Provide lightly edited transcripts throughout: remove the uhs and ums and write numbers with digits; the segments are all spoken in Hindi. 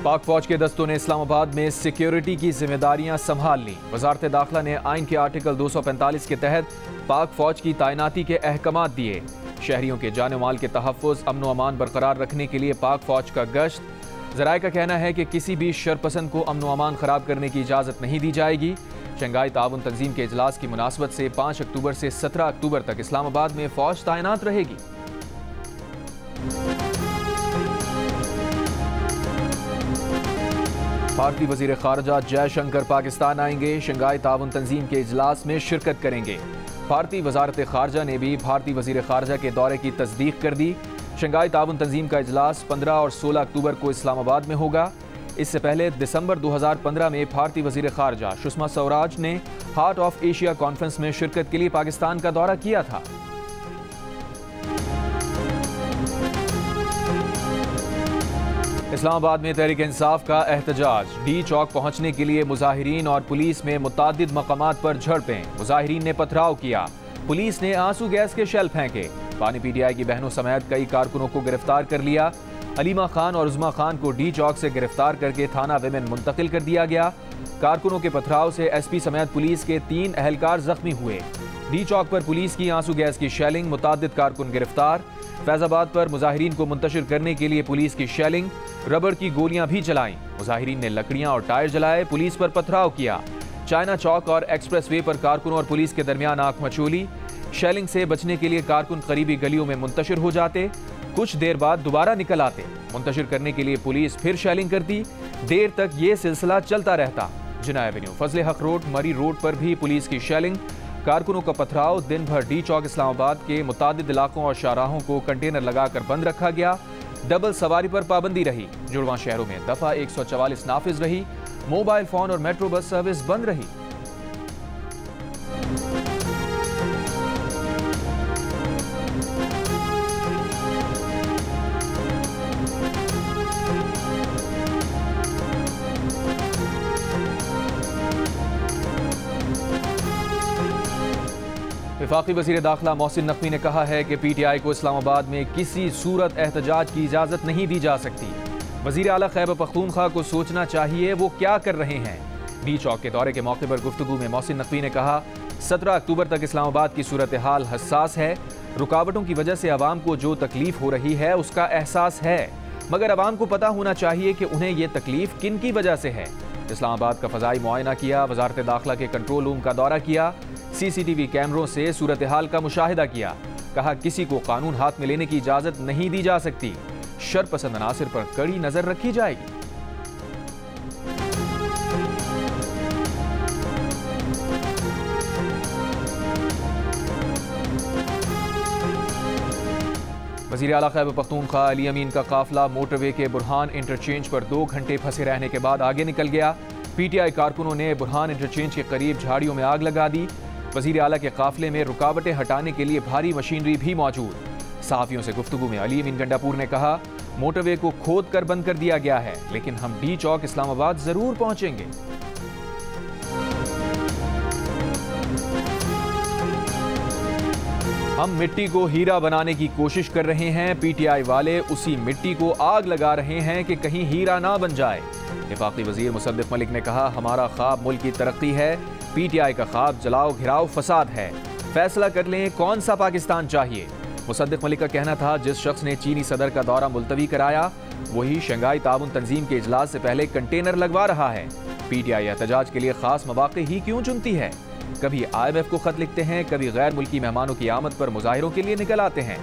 पाक फौज के दस्तों ने इस्लामाबाद में सिक्योरिटी की जिम्मेदारियां संभाल लीं। वजारत दाखिला ने आइन के आर्टिकल 245 के तहत पाक फौज की तैनाती के अहकाम दिए। शहरियों के जान माल के तहफ़्फ़ुज़, अमन व अमान बरकरार रखने के लिए पाक फौज का गश्त। ज़राए का कहना है कि किसी भी शरपसंद को अमन व अमान ख़राब करने की इजाज़त नहीं दी जाएगी। शंघाई ताउन तंजीम के इजलास की मुनासबत से 5 अक्टूबर से 17 अक्टूबर तक इस्लामाबाद में फौज तैनात रहेगी। भारतीय वज़ीर ख़ारजा जयशंकर पाकिस्तान आएंगे। शंघाई ताउन तंजीम के इजलास में शिरकत करेंगे। भारतीय वज़ारत ख़ारजा ने भी भारतीय वज़ीर ख़ारजा के दौरे की तस्दीक कर दी। शंघाई ताउन तंजीम का इजलास 15 और 16 अक्टूबर को इस्लामाबाद में होगा। इससे पहले दिसंबर 2015 में भारतीय वज़ीर ख़ारजा सुषमा स्वराज ने हार्ट ऑफ एशिया कॉन्फ्रेंस में शिरकत के लिए पाकिस्तान का दौरा किया था। इस्लामाबाद में तहरीक इंसाफ का एहतजाज। डी चौक पहुंचने के लिए मुजाहिरीन और पुलिस में मुतादिद मकामात पर झड़पें। मुजाहिरीन ने पथराव किया, पुलिस ने आंसू गैस के शेल फेंके। पानी पीटीआई की बहनों समेत कई कारकुनों को गिरफ्तार कर लिया। अलीमा खान और उज़मा खान को डी चौक से गिरफ्तार करके थाना विमेन मुंतकिल कर दिया गया। कारकुनों के पथराव से एसपी समेत पुलिस के 3 अहलकार जख्मी हुए। डी चौक पर पुलिस की आंसू गैस की शेलिंग, मुतादिद कारकुन गिरफ्तार। फैजाबाद पर मुजाहिरीन को मुंतशिर करने के लिए पुलिस की शेलिंग, रबड़ की गोलियां भी चलाईं। मुजाहिरीन ने लकड़ियां और टायर जलाए, पुलिस पर पथराव किया। चाइना चौक और एक्सप्रेस वे पर कारकुनों और पुलिस के दरमियान आंख मचोली। शेलिंग से बचने के लिए कारकुन करीबी गलियों में मुंतशिर हो जाते, कुछ देर बाद दोबारा निकल आते। मुंतशिर करने के लिए पुलिस फिर शेलिंग करती। देर तक ये सिलसिला चलता रहता। जिना एवेन्यू, फजले हक रोड, मरी रोड पर भी पुलिस की शेलिंग, कारकुनों का पथराव। दिन भर डी चौक इस्लामाबाद के मुतादिद इलाकों और शाहराहों को कंटेनर लगाकर बंद रखा गया। डबल सवारी पर पाबंदी रही। जुड़वां शहरों में दफा 144 नाफिज रही। मोबाइल फोन और मेट्रो बस सर्विस बंद रही। वफाकी वज़ीर दाखिला मोहसिन नकवी ने कहा है कि पीटीआई को इस्लामाबाद में किसी सूरत एहतजाज की इजाज़त नहीं दी जा सकती। वज़ीर आला खैबर पख्तूनख्वा को सोचना चाहिए वो क्या कर रहे हैं। डी चौक के दौरे के मौके पर गुफ्तगू में मोहसिन नकवी ने कहा, 17 अक्टूबर तक इस्लामाबाद की सूरत हाल हसास है। रुकावटों की वजह से आवाम को जो तकलीफ हो रही है उसका एहसास है, मगर आवाम को पता होना चाहिए कि उन्हें ये तकलीफ किन की वजह से है। इस्लामाबाद का फ़ज़ाई मुआयना किया, वज़ारत दाखिला के कंट्रोल रूम का दौरा किया, सीसीटीवी कैमरों से सूरत हाल का मुशाहिदा किया। कहा, किसी को कानून हाथ में लेने की इजाज़त नहीं दी जा सकती। शरपसंद अनासिर पर कड़ी नज़र रखी जाएगी। वज़ीर आला खैबर पख्तूनख्वा अली अमीन का काफिला मोटरवे के बुरहान इंटरचेंज पर 2 घंटे फंसे रहने के बाद आगे निकल गया। पीटीआई कारकुनों ने बुरहान इंटरचेंज के करीब झाड़ियों में आग लगा दी। वज़ीर आला के काफिले में रुकावटें हटाने के लिए भारी मशीनरी भी मौजूद। सहाफ़ियों से गुफ्तगू में अली अमीन गंडापुर ने कहा, मोटरवे को खोद कर बंद कर दिया गया है, लेकिन हम डी चौक इस्लामाबाद जरूर पहुंचेंगे। हम मिट्टी को हीरा बनाने की कोशिश कर रहे हैं। पीटीआई वाले उसी मिट्टी को आग लगा रहे हैं कि कहीं हीरा ना बन जाए। वफाकी वज़ीर मुसद्दिक़ मलिक ने कहा, हमारा ख्वाब मुल्क की तरक्की है। पीटीआई का ख्वाब जलाओ घिराओ फसाद है। फैसला कर लें कौन सा पाकिस्तान चाहिए। मुसद्दिक़ मलिक का कहना था, जिस शख्स ने चीनी सदर का दौरा मुलतवी कराया वही शंघाई ताउन तंजीम के इजलास से पहले कंटेनर लगवा रहा है। पीटीआई एहतजाज के लिए खास मौक़े ही क्यों चुनती है। कभी IMF को खत लिखते हैं, कभी गैर मुल्की मेहमानों की आमद पर मुजाहिरों के लिए निकल आते हैं।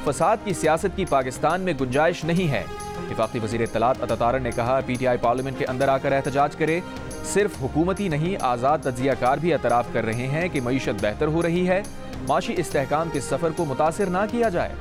फसाद की सियासत की पाकिस्तान में गुंजाइश नहीं है। वफाकी वज़ीर इत्तलात अता ने कहा, पीटीआई पार्लियामेंट के अंदर आकर एहतजाज करे। सिर्फ हुकूमती नहीं, आज़ाद तज्ज़ियाकार भी एतराफ़ कर रहे हैं कि मईशत बेहतर हो रही है। माशी इस्तेहकाम के सफ़र को मुतासिर ना किया जाए।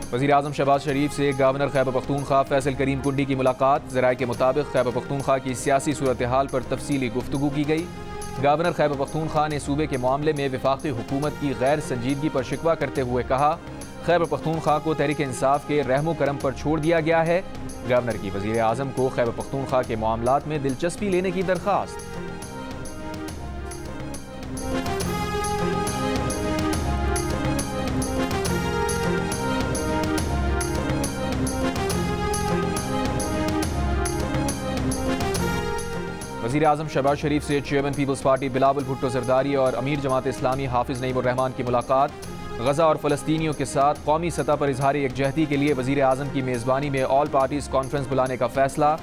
वज़ीर आज़म शहबाज शरीफ से गवर्नर खैबर पख्तूनख्वा फैसल करीम कुंडी की मुलाकात। ज़राए के मुताबिक खैबर पख्तूनख्वा की सियासी सूरत हाल पर तफसीली गुफ्तगू की गई। गवर्नर खैबर पख्तूनख्वा ने सूबे के मामले में वफाकी हुकूमत की गैर संजीदगी पर शिकवा करते हुए कहा, खैबर पख्तूनख्वा को तहरीक इंसाफ के रहमो करम पर छोड़ दिया गया है। गवर्नर की वज़ीर आज़म को खैबर पख्तूनख्वा के मामलात में दिलचस्पी लेने की दरख्वास्त। वज़ीर आज़म शहबाज शरीफ से chairman Peoples Party Bilawal Bhutto Zardari और अमीर जमात इस्लामी हाफिज नईमुर रहमान की मुलाकात। गजा और फ़लस्तीनियों के साथ कौमी सतह पर इजहार यकजहती के लिए वज़ीर आज़म की मेज़बानी में ऑल पार्टीज़ कॉन्फ्रेंस बुलाने का फैसला।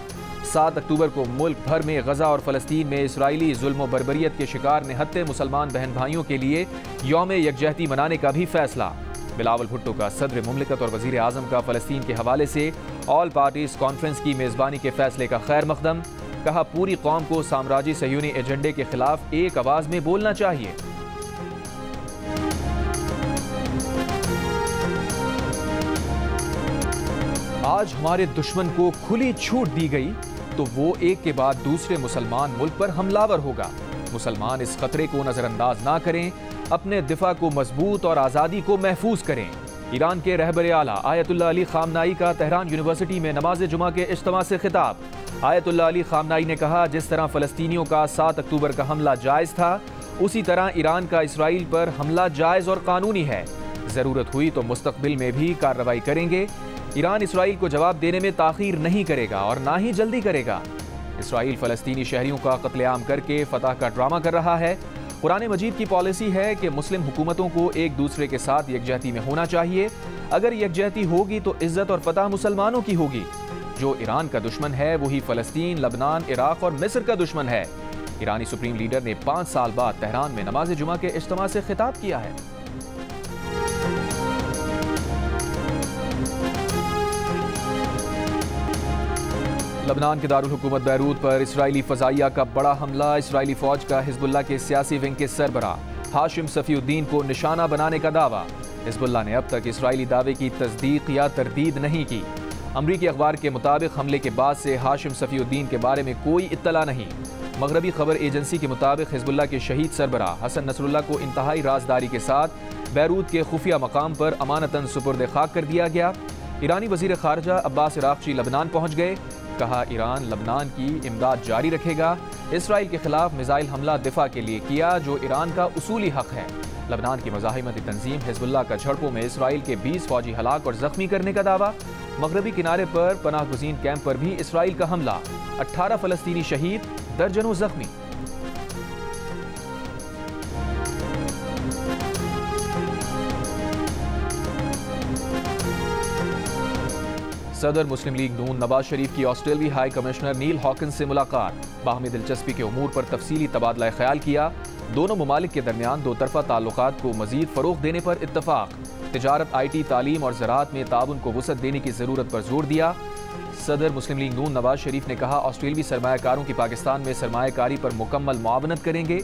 7 अक्टूबर को मुल्क भर में गजा और फ़लस्तीन में इसराइली जुल्म व बर्बरियत के शिकार निहत्ते मुसलमान बहन भाइयों के लिए यौम यकजहती मनाने का भी फैसला। बिलावल भुट्टो का सदर मुमलिकत और वज़ीर आज़म का फ़लस्तीन के हवाले से ऑल पार्टीज़ कॉन्फ्रेंस की मेज़बानी के फैसले का खैर मकदम। कहा, पूरी कौम को साम्राज्य सहयूनी एजेंडे के खिलाफ एक आवाज़ में बोलना चाहिए। आज हमारे दुश्मन को खुली छूट दी गई तो वो एक के बाद दूसरे मुसलमान मुल्क पर हमलावर होगा। मुसलमान इस खतरे को नजरअंदाज ना करें, अपने दिफा को मजबूत और आज़ादी को महफूज करें। ईरान के रहबर आला आयतुल्लाह अली खामनाई का तेहरान यूनिवर्सिटी में नमाज जुमा के इज्तिमा से खिताब। आयतुल्लाह अली खामनाई ने कहा, जिस तरह फ़लस्तीनियों का 7 अक्टूबर का हमला जायज़ था, उसी तरह ईरान का इसराइल पर हमला जायज़ और कानूनी है। ज़रूरत हुई तो मुस्तक़बिल में भी कार्रवाई करेंगे। ईरान इसराइल को जवाब देने में ताख़ीर नहीं करेगा और ना ही जल्दी करेगा। इसराइल फ़लस्तीनी शहरियों का कत्लेआम करके फतह का ड्रामा कर रहा है। कुरान मजीद की पॉलिसी है कि मुस्लिम हुकूमतों को एक दूसरे के साथ यकजहती में होना चाहिए। अगर यकजहती होगी तो इज्जत और फतह मुसलमानों की होगी। जो ईरान का दुश्मन है वही फ़लस्तीन, लबनान, इराक़ और मिस्र का दुश्मन है। ईरानी सुप्रीम लीडर ने 5 साल बाद तेहरान में नमाज जुमा के इज्तिमा से खिताब किया है। लबनान के दारुल हुकूमत बैरूत पर इसराइली फ़ज़ाइया का बड़ा हमला। इसराइली फ़ौज का हिज़्बुल्लाह के सियासी विंग के सरबराह हाशिम सफ़ीउद्दीन को निशाना बनाने का दावा। हिज़्बुल्लाह ने अब तक इसराइली दावे की तस्दीक या तरदीद नहीं की। अमरीकी अखबार के मुताबिक हमले के बाद से हाशिम सफ़ीउद्दीन के बारे में कोई इत्तला नहीं। मगरबी खबर एजेंसी के मुताबिक हिज़्बुल्लाह के शहीद सरबराह हसन नसरुल्लाह को इंतहाई राजदारी के साथ बैरूत के खुफिया मकाम पर अमानतन सुपुर्द खाक कर दिया गया। ईरानी वज़ीर ख़ारजा अब्बास इराक़ची लबनान पहुँच गए। कहा, ईरान लबनान की इमदाद जारी रखेगा। इसराइल के खिलाफ मिसाइल हमला दिफा के लिए किया, जो ईरान का उसूली हक है। लबनान की मज़ाहिमती तंजीम हिज़्बुल्लाह का झड़पों में इसराइल के 20 फौजी हलाक और जख्मी करने का दावा। मगरबी किनारे पर पनाह गुज़ीन कैंप पर भी इसराइल का हमला, 18 फ़लस्तीनी शहीद, दर्जनों जख्मी। सदर मुस्लिम लीग नून नवाज शरीफ की ऑस्ट्रेलियाई हाई कमिश्नर नील हॉकिंस से मुलाकात। बाहमी दिलचस्पी के उमूर पर तफसीली तबादला ख्याल किया। दोनों ममालिक के दरमियान दो तरफा ताल्लुकात को मजीद फ़रोग़ देने पर इत्तफाक। तिजारत, IT, तालीम और ज़राअत में ताउन को वुसअत देने की ज़रूरत पर जोर दिया। सदर मुस्लिम लीग नून नवाज शरीफ ने कहा, ऑस्ट्रेलियाई सरमायाकारों की पाकिस्तान में सरमायाकारी पर मुकम्मल मुआवनत करेंगे।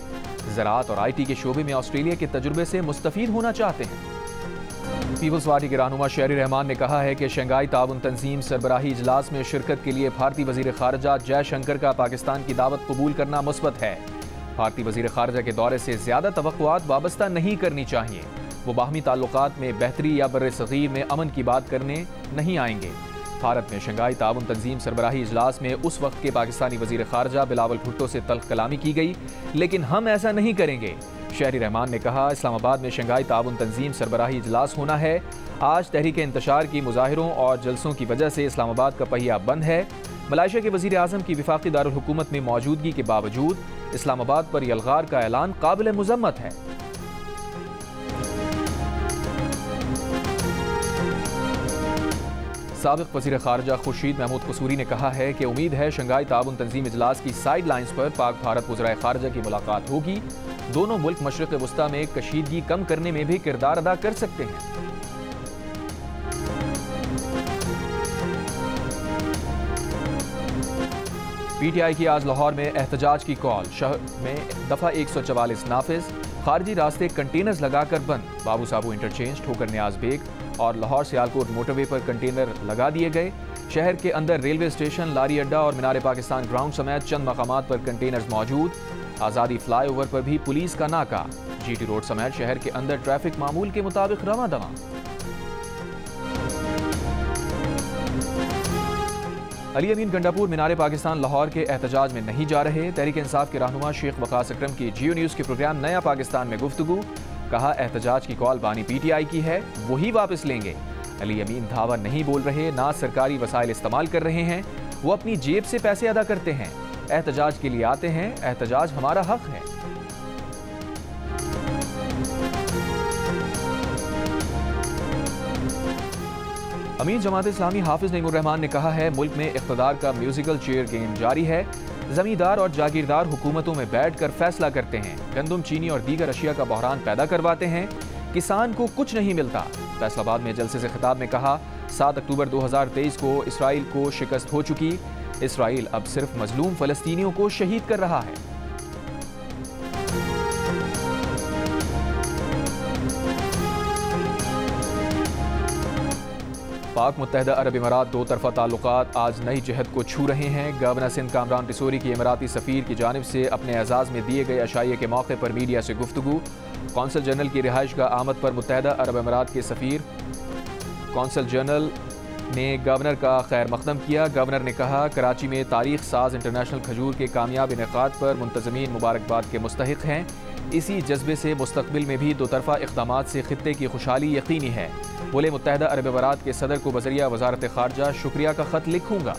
ज़राअत और IT के शोबे में ऑस्ट्रेलिया के तजुर्बे से मुस्तफ़ीद होना चाहते हैं। पीपल्स पार्टी के रहनुमा शेरी रहमान ने कहा है कि शंघाई ताउन तंजीम सरबराही इजलास में शिरकत के लिए भारतीय वज़ीर ख़ारजा जयशंकर का पाकिस्तान की दावत कबूल करना मुस्बत है। भारतीय वज़ीर ख़ारजा के दौरे से ज़्यादा तवक्कुआत वाबस्ता नहीं करनी चाहिए। वो बाहमी ताल्लुकात में बेहतरी या बर्रे सग़ीर में अमन की बात करने नहीं आएंगे। भारत में शंघाई ताउन तंजीम सरबराही इजलास में उस वक्त के पाकिस्तानी वज़ीर ख़ारजा बिलावल भुट्टो से तल्ख़ कलामी की गई, लेकिन हम ऐसा नहीं करेंगे। शहरी रहमान ने कहा, इस्लामाबाद में शंघाई ताउन तंजीम सरबराही इजलास होना है। आज तहरीक इंतशार की मुजाहिरों और जलसों की वजह से इस्लामाबाद का पहिया बंद है। मलाइशिया के वज़ीर आज़म की विफाक़ी दारुल हुकूमत में मौजूदगी के बावजूद इस्लामाबाद पर यलगार का ऐलान काबिल मुज़म्मत है। साबिक़ वज़ीर ख़ारजा खुर्शीद महमूद कसूरी ने कहा है कि उम्मीद है शंघाई ताउन तंजीम इजलास की साइड लाइन्स पर पाक भारत वज़राए ख़ारजा की मुलाकात होगी। दोनों मुल्क मशरिक़ वस्ता में कशीदगी कम करने में भी किरदार अदा कर सकते हैं। PTI की आज लाहौर में एहतजाज की कॉल। शहर में दफ़ा 144 नाफिज। खारजी रास्ते कंटेनर्स लगाकर बंद। बाबू साबू इंटरचेंज, ठोकर न्याज बेग और लाहौर सियालकोट मोटरवे पर कंटेनर लगा दिए गए। शहर के अंदर रेलवे स्टेशन, लारी अड्डा और मीनार पाकिस्तान ग्राउंड समेत चंद मकामात पर कंटेनर्स मौजूद। आज़ादी फ्लाईओवर पर भी पुलिस का नाका। GT रोड समेत शहर के अंदर ट्रैफिक मामूल के मुताबिक रवां दवां। अली अमीन गंडापुर मीनार पाकिस्तान लाहौर के एहतजाज में नहीं जा रहे। तहरीक इंसाफ के रहनुमा शेख वकास अकरम की जियो न्यूज़ के प्रोग्राम नया पाकिस्तान में गुफ्तगू। कहा, एहतजाज की कॉल बानी PTI की है, वही वापस लेंगे। अली अमीन धावा नहीं बोल रहे, ना सरकारी वसाइल इस्तेमाल कर रहे हैं, वो अपनी जेब से पैसे अदा करते हैं। एहतजाज के लिए आते हैं, एहतजाज हमारा हक है। अमीर जमात इस्लामी हाफिज नईमुर रहमान ने कहा है, मुल्क में इख्तिदार का म्यूजिकल चेयर गेम जारी है। जमींदार और जागीरदार हुकूमतों में बैठकर फैसला करते हैं, गंदम, चीनी और दीगर अशिया का बहरान पैदा करवाते हैं, किसान को कुछ नहीं मिलता। फैसलाबाद में जलसे से खिताब में कहा, 7 अक्टूबर 2023 को इसराइल को शिकस्त हो चुकी, इसराइल अब सिर्फ मजलूम फलस्तीनियों को शहीद कर रहा है। पाक मुत्तहदा अरब इमारात दो तरफा ताल्लुकात आज नई जहत को छू रहे हैं। गवर्नर सिंध कामरान टिसोरी की इमाराती सफ़ीर की जानिब से अपने एजाज़ में दिए गए अशाइये के मौके पर मीडिया से गुफ्तगू। कौंसल जनरल की रिहाइश का आमद पर मुत्तहदा अरब इमारात के सफ़ीर कौंसल जनरल ने गवर्नर का खैर मकदम किया। गवर्नर ने कहा, कराची में तारीख साज इंटरनेशनल खजूर के कामयाब इनेकाद पर मुंतज़मीन मुबारकबाद के मुस्तहिक हैं। इसी जज्बे से मुस्तकबिल में भी दो तरफा इक़दामात से खित्ते की खुशहाली यकीनी है। बोले, मुत्तहदा अरब इमारात के सदर को बज़रिया वज़ारत ख़ारजा शुक्रिया का ख़त लिखूंगा।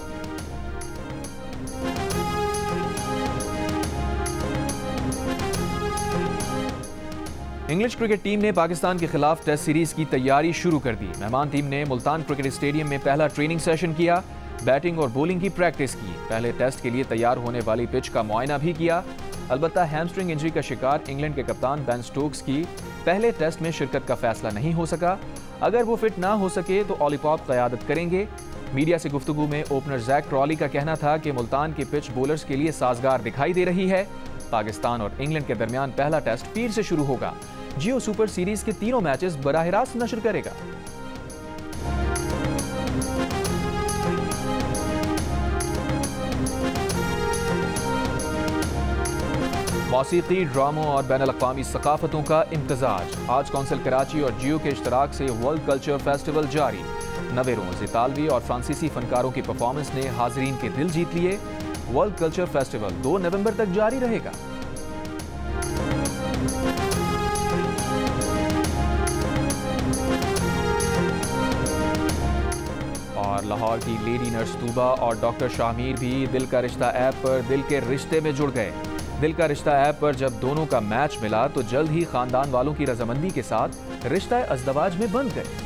इंग्लिश क्रिकेट टीम ने पाकिस्तान के खिलाफ टेस्ट सीरीज की तैयारी शुरू कर दी। मेहमान टीम ने मुल्तान क्रिकेट स्टेडियम में पहला ट्रेनिंग सेशन किया, बैटिंग और बॉलिंग की प्रैक्टिस की। पहले टेस्ट के लिए तैयार होने वाली पिच का मुआयना भी किया। अलबत्ता हैमस्ट्रिंग इंजरी का शिकार इंग्लैंड के कप्तान बेन स्टोक्स की पहले टेस्ट में शिरकत का फैसला नहीं हो सका। अगर वो फिट ना हो सके तो ऑली पॉप क़यादत करेंगे। मीडिया से गुफ्तगू में ओपनर जैक क्रॉली का कहना था कि मुल्तान की पिच बॉलर्स के लिए साजगार दिखाई दे रही है। पाकिस्तान और इंग्लैंड के दरमियान पहला टेस्ट पीर से शुरू होगा। जियो सुपर सीरीज के तीनों मैचेस बराह रास्त नशर करेगा। मौसीकी, ड्रामों और बैनुल अक़वामी सकाफ़तों का इम्तज़ाज। आज कौंसिल कराची और जियो के इश्तराक से वर्ल्ड कल्चर फेस्टिवल जारी। 90 रोज़ इतालवी और फ्रांसीसी फनकारों की परफॉर्मेंस ने हाज़रीन के दिल जीत लिए। वर्ल्ड कल्चर फेस्टिवल 2 नवंबर तक जारी रहेगा। और लाहौर की लेडी नर्स तूबा और डॉक्टर शाहमीर भी दिल का रिश्ता ऐप पर दिल के रिश्ते में जुड़ गए। दिल का रिश्ता ऐप पर जब दोनों का मैच मिला तो जल्द ही खानदान वालों की रजामंदी के साथ रिश्ता अज़दवाज में बंध गए।